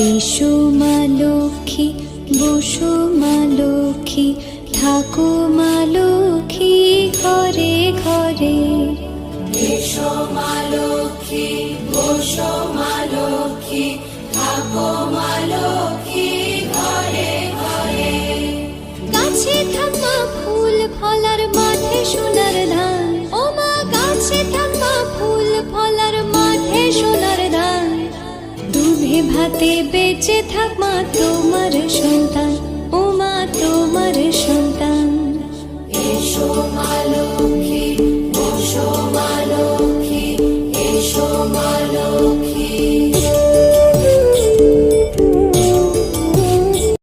এসো মা লক্ষ্মী, বসো মা লক্ষ্মী, থাকো মা লক্ষ্মী ঘরে ঘরে। এসো মা লক্ষ্মী, বসো মা লক্ষ্মী, থাকো মা লক্ষ্মী ঘরে ঘরে। গাছে থাকা ফুল ফলার মাঠে সোনার ধান, ও মা গাছে থাকা ফুল ফলার মাঠে সোনার ধান। দুধে ভাতে বেঁচে থাক মা তোমার সন্তান।